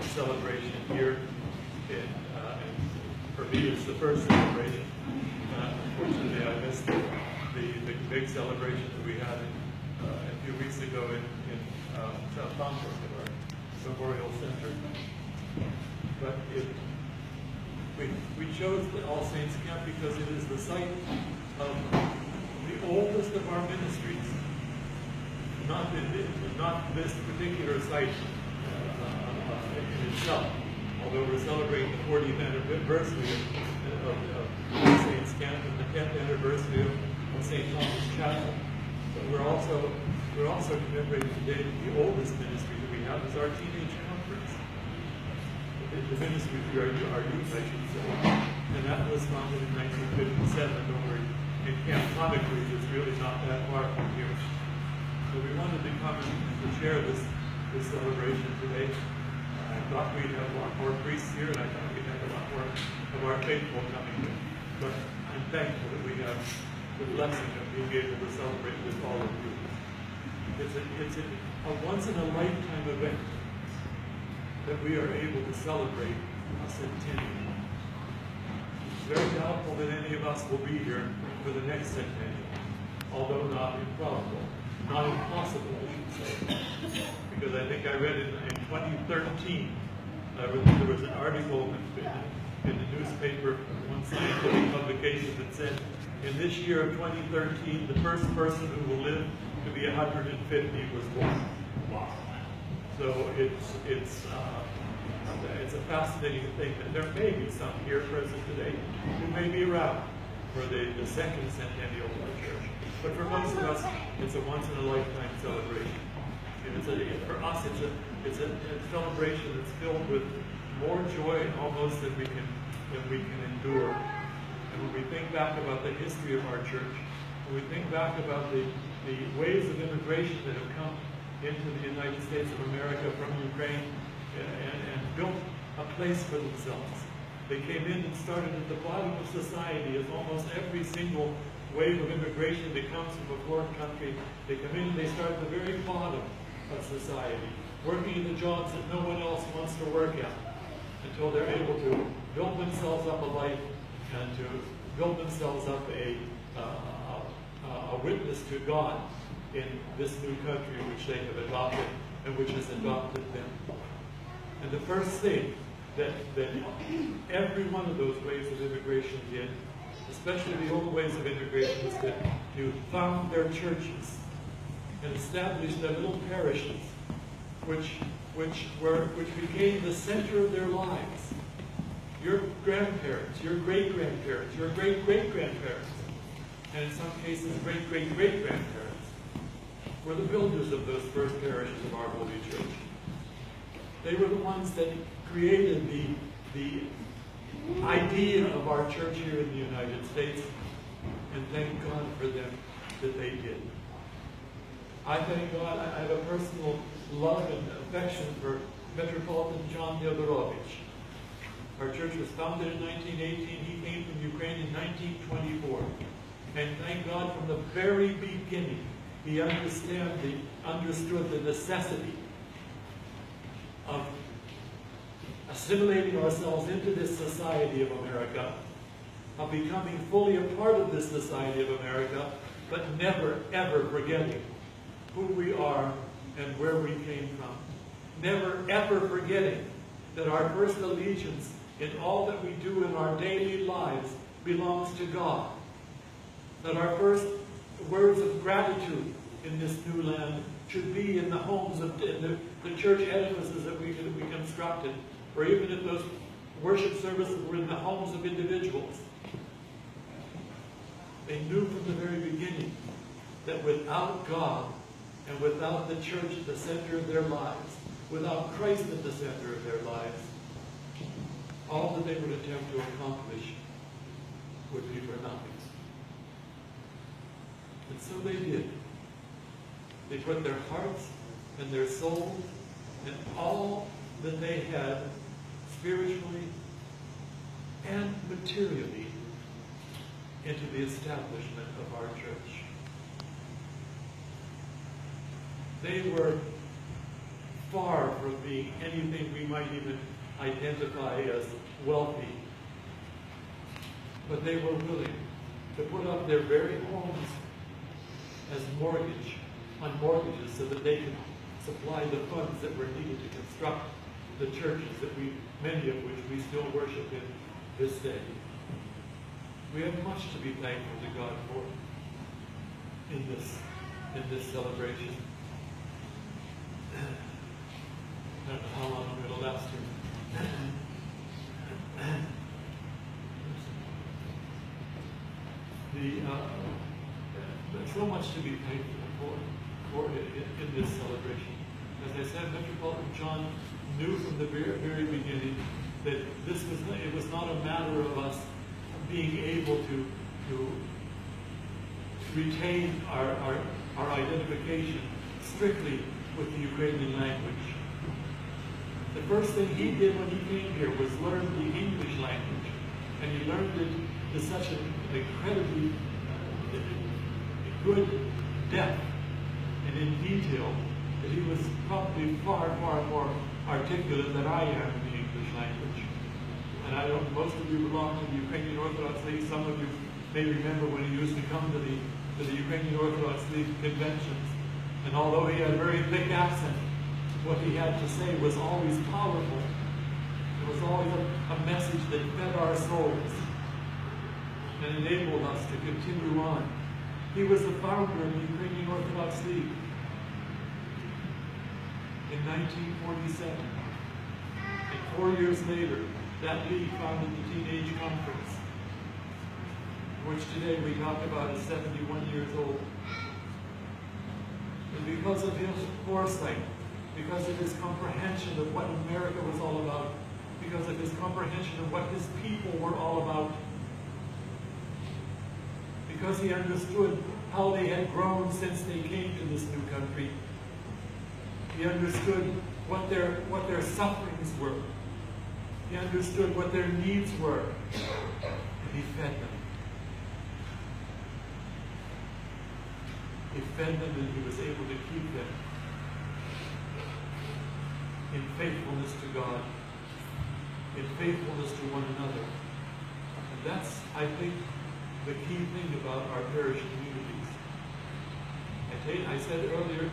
celebration here. And for me, it's the first celebration. Unfortunately, I missed the big celebration that we had a few weeks ago in South Bangkok at our Memorial Center. But we chose the All Saints Camp because it is the site of the oldest of our ministries. Not this particular site in itself, although we're celebrating the 40th anniversary of All Saints Camp and the 10th anniversary of St. Thomas Chapel. But we're also commemorating today the oldest ministry that we have is our teenage conference. The ministry through our youth, I should say. And that was founded in 1957 over in Camp Comic, which is really not that far from here. So we wanted to come and to share this celebration today. I thought we'd have a lot more priests here, and I thought we'd have a lot more of our faithful coming here. But I'm thankful that we have the blessing of being able to celebrate with all of you. It's a once-in-a-lifetime event that we are able to celebrate a centennial. It's very doubtful that any of us will be here for the next centennial, although not improbable, not impossible, I should say. Because I think I read in 2013, there was an article in the newspaper, one scientific publication that said, in this year of 2013, the first person who will live to be 150 was born. Wow. So it's a fascinating thing that there may be some here present today who may be around for the second centennial of our church. But for most of us, it's a once-in-a-lifetime celebration. And for us, it's a celebration that's filled with more joy almost than we can endure. And when we think back about the history of our church, when we think back about the waves of immigration that have come into the United States of America from Ukraine and built a place for themselves. They came in and started at the bottom of society, as almost every single wave of immigration that comes from a foreign country. They come in and they start at the very bottom of society, working in the jobs that no one else wants to work at, until they're able to build themselves up a life and to build themselves up a witness to God in this new country which they have adopted and which has adopted them. And the first thing that every one of those waves of immigration did, especially the old ways of immigration, was to found their churches and establish their little parishes, which became the center of their lives. Your grandparents, your great-grandparents, your great-great-grandparents, and in some cases great-great-great-grandparents, were the builders of those first parishes of our holy church. They were the ones that created the idea of our church here in the United States, and thank God for them that they did. I thank God. I have a personal love and affection for Metropolitan John Theodorovich. Our church was founded in 1918. He came from Ukraine in 1924. And thank God from the very beginning, he understood the necessity of assimilating ourselves into this society of America, of becoming fully a part of this society of America, but never, ever forgetting who we are and where we came from. Never, ever forgetting that our first allegiance in all that we do in our daily lives belongs to God. That our first words of gratitude in this new land should be in the homes of the church edifices that we constructed, or even if those worship services were in the homes of individuals. They knew from the very beginning that without God and without the church at the center of their lives, without Christ at the center of their lives, all that they would attempt to accomplish would be for nothing. And so they did. They put their hearts and their souls and all that they had spiritually and materially into the establishment of our church. They were far from being anything we might even identify as wealthy. But they were willing to put up their very homes as on mortgages so that they could supply the funds that were needed to construct the churches that many of which we still worship in this day. We have much to be thankful to God for in this celebration. I don't know how long I'm going to last here. There's so much to be thankful for in this celebration. As I said, Metropolitan John knew from the very beginning that it was not a matter of us being able to retain our identification strictly with the Ukrainian language. The first thing he did when he came here was learn the English language, and he learned it to such an incredibly good depth and in detail that he was probably far, far more articulate than I am in the English language. And I don't, most of you belong to the Ukrainian Orthodox League. Some of you may remember when he used to come to the Ukrainian Orthodox League conventions. And although he had a very thick accent, what he had to say was always powerful. It was always a message that fed our souls and enabled us to continue on. He was the founder of the Ukrainian Orthodox League in 1947. And 4 years later, that league founded the Teenage Conference, which today we talk about as 71 years old. And because of his foresight, because of his comprehension of what America was all about, because of his comprehension of what his people were all about, because he understood how they had grown since they came to this new country. He understood what their sufferings were. He understood what their needs were. And he fed them. He fed them, and he was able to keep them in faithfulness to God, in faithfulness to one another. And that's, I think, the key thing about our parish communities. I said earlier,